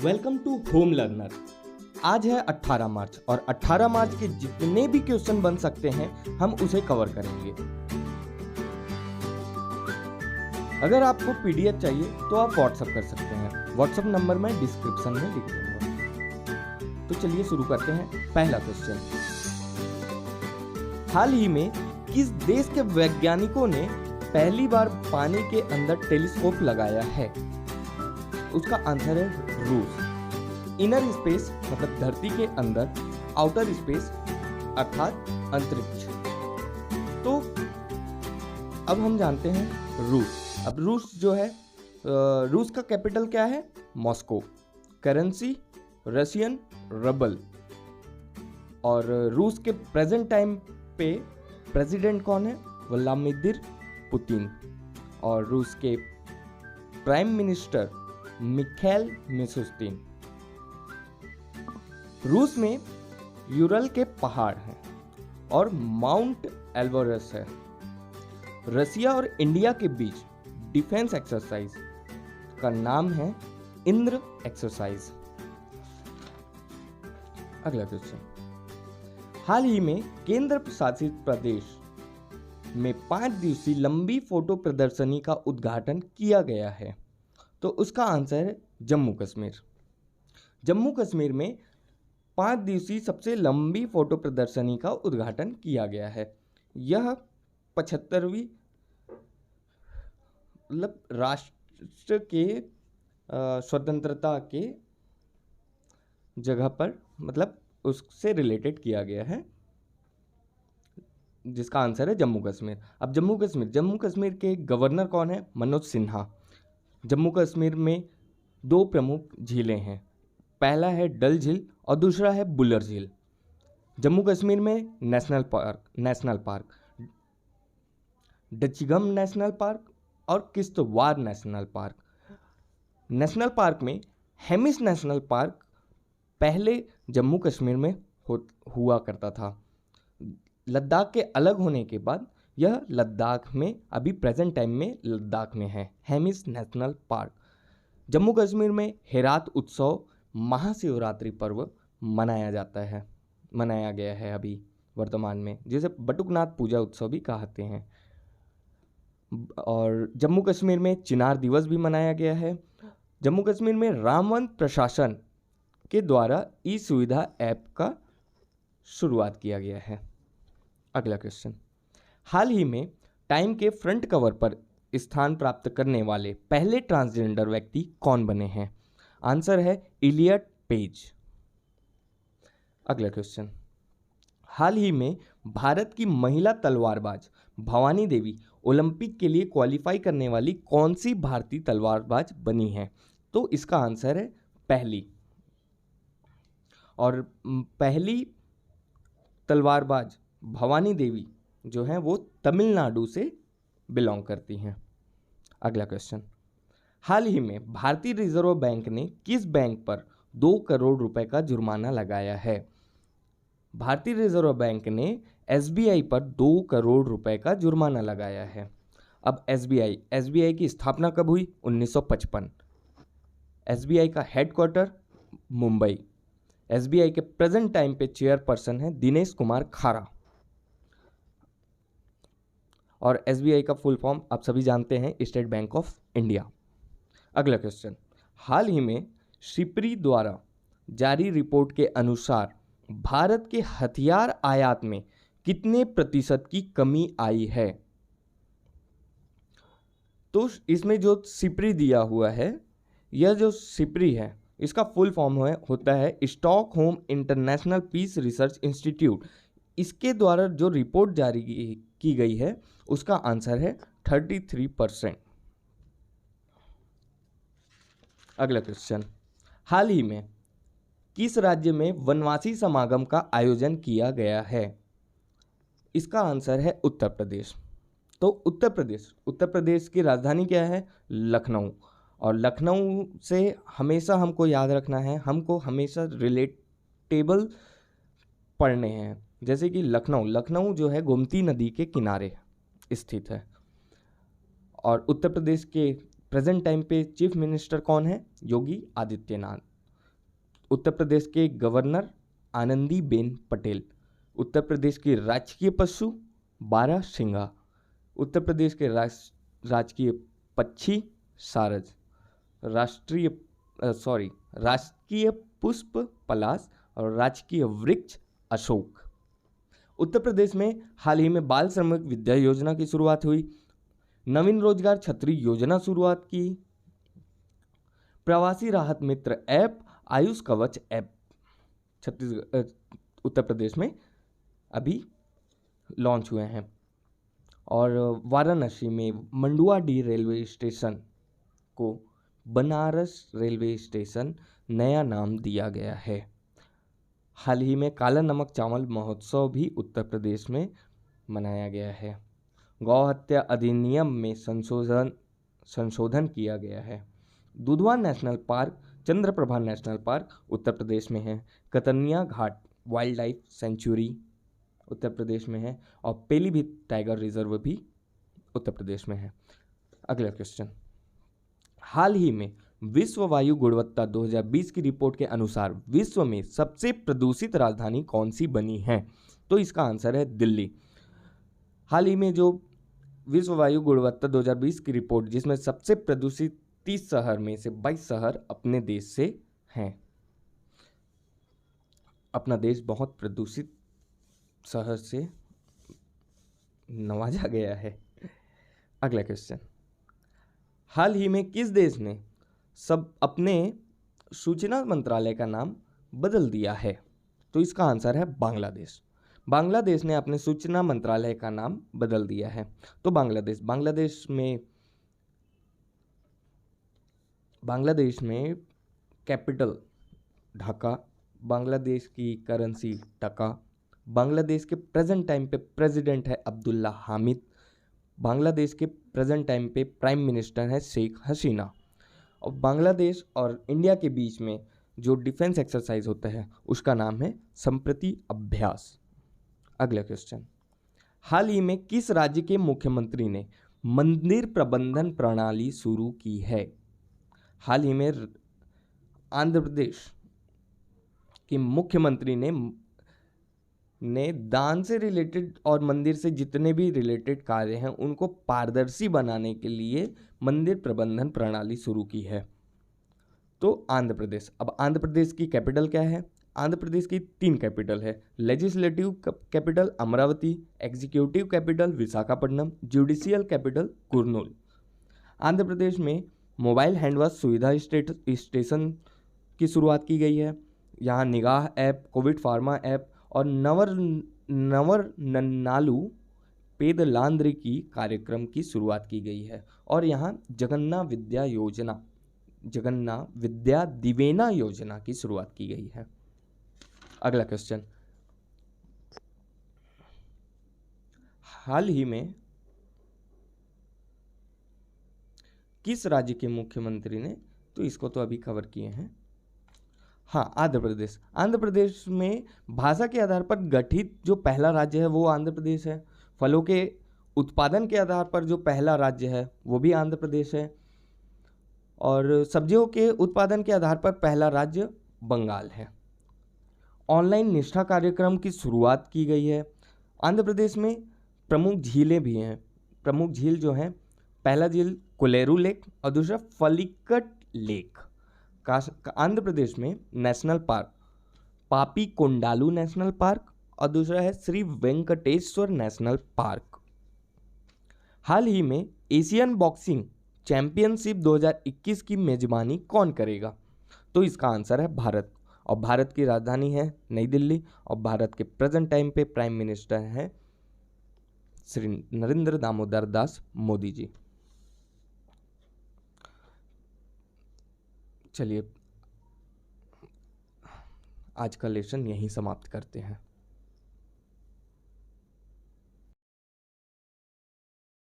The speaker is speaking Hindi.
Welcome to home learner. आज है 18 मार्च और 18 मार्च के जितने भी क्वेश्चन बन सकते हैं हम उसे कवर करेंगे। अगर आपको पीडीएफ चाहिए तो आप व्हाट्सएप कर सकते हैं। व्हाट्सएप नंबर मैं डिस्क्रिप्शन में लिख दूंगा। तो चलिए शुरू करते हैं। पहला क्वेश्चन, हाल ही में किस देश के वैज्ञानिकों ने पहली बार पानी के अंदर टेलीस्कोप लगाया है? उसका आंसर है रूस। इनर स्पेस मतलब धरती के अंदर, आउटर स्पेस अर्थात अंतरिक्ष। तो अब हम जानते हैं रूस। अब रूस जो है, रूस का कैपिटल क्या है? मॉस्को। Currency Russian rouble. और रूस के प्रेजेंट टाइम पे प्रेसिडेंट कौन है? Vladimir Putin. और रूस के प्राइम मिनिस्टर मिखाइल मिशुस्तिन। रूस में यूरल के पहाड़ हैं और माउंट एल्बरस है। रसिया और इंडिया के बीच डिफेंस एक्सरसाइज का नाम है इंद्र एक्सरसाइज। अगला क्वेश्चन, हाल ही में केंद्र शासित प्रदेश में 5 दिवसीय लंबी फोटो प्रदर्शनी का उद्घाटन किया गया है। तो उसका आंसर है जम्मू कश्मीर। जम्मू कश्मीर में 5 दिवसीय सबसे लंबी फोटो प्रदर्शनी का उद्घाटन किया गया है। यह 75वीं मतलब राष्ट्र के स्वतंत्रता के जगह पर मतलब उससे रिलेटेड किया गया है, जिसका आंसर है जम्मू कश्मीर। अब जम्मू कश्मीर के गवर्नर कौन है? मनोज सिन्हा। जम्मू कश्मीर में 2 प्रमुख झीलें हैं, पहला है डल झील और दूसरा है बुलर झील। जम्मू कश्मीर में नेशनल पार्क डचिगम नेशनल पार्क और Kishtwar national park. National park में हेमिस नेशनल पार्क पहले जम्मू कश्मीर में हुआ करता था। लद्दाख के अलग होने के बाद यह लद्दाख में अभी प्रेजेंट टाइम में लद्दाख में है हेमिस नेशनल पार्क। जम्मू कश्मीर में हेरात उत्सव महाशिवरात्रि पर्व मनाया गया है अभी वर्तमान में, जिसे बटुकनाथ पूजा उत्सव भी कहते हैं। और जम्मू कश्मीर में चिनार दिवस भी मनाया गया है। जम्मू कश्मीर में रामवन प्रशासन के द्वारा ई सुविधा ऐप का शुरुआत किया गया है। अगला क्वेश्चन, हाल ही में टाइम के फ्रंट कवर पर स्थान प्राप्त करने वाले पहले ट्रांसजेंडर व्यक्ति कौन बने हैं? आंसर है इलियट पेज। अगला क्वेश्चन, हाल ही में भारत की महिला तलवारबाज भवानी देवी ओलंपिक के लिए क्वालिफाई करने वाली कौन सी भारतीय तलवारबाज बनी है? तो इसका आंसर है पहली। और पहली तलवारबाज भवानी देवी जो हैं वो तमिलनाडु से बिलोंग करती हैं। अगला क्वेश्चन, हाल ही में भारतीय रिजर्व बैंक ने किस बैंक पर 2 करोड़ रुपए का जुर्माना लगाया है? भारतीय रिजर्व बैंक ने एसबीआई पर 2 करोड़ रुपए का जुर्माना लगाया है। अब एसबीआई की स्थापना कब हुई? 1955। एसबीआई का हेडक्वार्टर मुंबई। एसबीआई के प्रेजेंट टाइम पे चेयरपर्सन है दिनेश कुमार खारा। और एसबीआई का फुल फॉर्म आप सभी जानते हैं, स्टेट बैंक ऑफ इंडिया। अगला क्वेश्चन, हाल ही में सिप्री द्वारा जारी रिपोर्ट के अनुसार भारत के हथियार आयात में कितने प्रतिशत की कमी आई है? तो इसमें जो सिप्री दिया हुआ है, यह जो सिप्री है इसका फुल फॉर्म होता है Stockholm international peace research institute. इसके द्वारा जो रिपोर्ट जारी की गई है उसका आंसर है 33%। अगला क्वेश्चन, हाल ही में किस राज्य में वनवासी समागम का आयोजन किया गया है? इसका आंसर है उत्तर प्रदेश। तो उत्तर प्रदेश की राजधानी क्या है? लखनऊ। और लखनऊ से हमेशा हमको याद रखना है, हमको हमेशा रिलेटेबल पढ़ने हैं। जैसे कि लखनऊ जो है गोमती नदी के किनारे स्थित है। और उत्तर प्रदेश के प्रेजेंट टाइम पे चीफ मिनिस्टर कौन है? योगी आदित्यनाथ। उत्तर प्रदेश के गवर्नर आनंदीबेन पटेल। उत्तर प्रदेश की राजकीय पशु बारहसिंगा। उत्तर प्रदेश के राजकीय पक्षी सारज। राजकीय पुष्प पलाश और राजकीय वृक्ष अशोक। उत्तर प्रदेश में हाल ही में बाल श्रमिक विद्या योजना की शुरुआत हुई। नवीन रोजगार छतरी योजना शुरुआत की। प्रवासी राहत मित्र ऐप, आयुष कवच ऐप छत्तीसगढ़ उत्तर प्रदेश में अभी लॉन्च हुए हैं। और वाराणसी में मंडुआडीह रेलवे स्टेशन को बनारस रेलवे स्टेशन नया नाम दिया गया है। हाल ही में काला नमक चावल महोत्सव भी उत्तर प्रदेश में मनाया गया है। गौ हत्या अधिनियम में संशोधन किया गया है। Dudhwa national park, Chandraprabha national park Uttar Pradesh में है। Katarnia Ghat wildlife sanctuary Uttar Pradesh में है और पीलीभीत टाइगर रिजर्व भी उत्तर प्रदेश में है। अगला क्वेश्चन, हाल ही में विश्व वायु गुणवत्ता 2020 की रिपोर्ट के अनुसार विश्व में सबसे प्रदूषित राजधानी कौन सी बनी है? तो इसका आंसर है दिल्ली। हाल ही में जो विश्व वायु गुणवत्ता 2020 की रिपोर्ट, जिसमें सबसे प्रदूषित 30 शहर में से 22 शहर अपने देश से हैं। अपना देश बहुत प्रदूषित शहर से नवाजा गया है। अगला क्वेश्चन, हाल ही में किस देश ने अपने सूचना मंत्रालय का नाम बदल दिया है? तो इसका आंसर है बांग्लादेश। बांग्लादेश ने अपने सूचना मंत्रालय का नाम बदल दिया है। तो बांग्लादेश में कैपिटल ढाका, बांग्लादेश की करेंसी टका, बांग्लादेश के प्रेजेंट टाइम पे प्रेसिडेंट है अब्दुल्ला हामिद, बांग्लादेश के प्रेजेंट टाइम पे प्राइम मिनिस्टर है शेख हसीना। और बांग्लादेश और इंडिया के बीच में जो डिफेंस एक्सरसाइज होता है उसका नाम है संप्रति अभ्यास। अगला क्वेश्चन, हाल ही में किस राज्य के मुख्यमंत्री ने मंदिर प्रबंधन प्रणाली शुरू की है? हाल ही में आंध्र प्रदेश के मुख्यमंत्री ने दान से रिलेटेड और मंदिर से जितने भी रिलेटेड कार्य हैं उनको पारदर्शी बनाने के लिए मंदिर प्रबंधन प्रणाली शुरू की है। तो आंध्र प्रदेश। अब आंध्र प्रदेश की कैपिटल क्या है? आंध्र प्रदेश की 3 कैपिटल है। Legislative capital Amaravati, executive capital Visakhapatnam, judicial capital Kurnool. Andhra Pradesh में मोबाइल हैंडवाश सुविधा स्टेशन की शुरुआत की गई है। यहाँ निगाह ऐप, कोविड फार्मा ऐप और नन्नालू पेदलांद्रिकी कार्यक्रम की शुरुआत की गई है। और यहाँ जगन्ना विद्या दिवेना योजना की शुरुआत की गई है। अगला क्वेश्चन, हाल ही में किस राज्य के मुख्यमंत्री ने, तो इसको तो अभी कवर किए हैं, हाँ आंध्र प्रदेश। आंध्र प्रदेश में भाषा के आधार पर गठित जो पहला राज्य है वो आंध्र प्रदेश है। फलों के उत्पादन के आधार पर जो पहला राज्य है वो भी आंध्र प्रदेश है। और सब्जियों के उत्पादन के आधार पर पहला राज्य बंगाल है। ऑनलाइन निष्ठा कार्यक्रम की शुरुआत की गई है। आंध्र प्रदेश में प्रमुख झीलें भी हैं। प्रमुख झील जो हैं, पहला झील कोलेरू लेक और दूसरा फलिकट लेक। आंध्र प्रदेश में नेशनल पार्क पापी कोंडालू नेशनल पार्क और दूसरा है श्री वेंकटेश्वर नेशनल पार्क। हाल ही में एशियन बॉक्सिंग चैंपियनशिप 2021 की मेजबानी कौन करेगा? तो इसका आंसर है भारत। और भारत की राजधानी है नई दिल्ली और भारत के प्रेजेंट टाइम पे प्राइम मिनिस्टर हैं श्री नरेंद्र दामोदर दास मोदी जी। चलिए आज का लेसन यहीं समाप्त करते हैं।